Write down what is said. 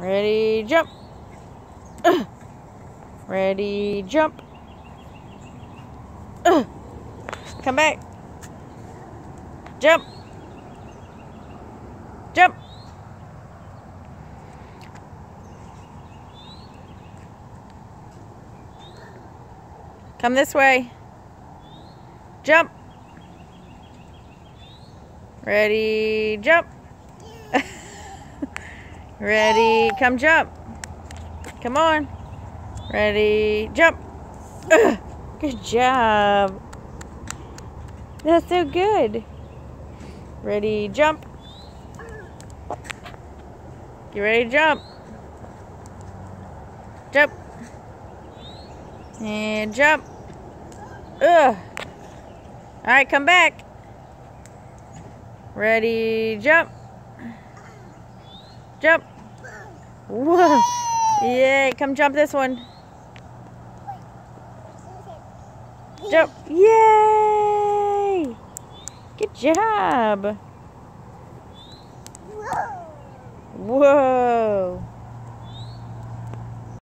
Ready, jump. Ready, jump. Come back. Jump. Jump. Come this way. Jump. Ready, jump. Ready, come jump. Come on. Ready, jump. Good job. That's so good. Ready, jump. Get ready to jump. Jump. And jump. Alright, come back. Ready, jump. Jump. Whoa. Yay, come jump this one. Jump. Yay! Good job. Whoa.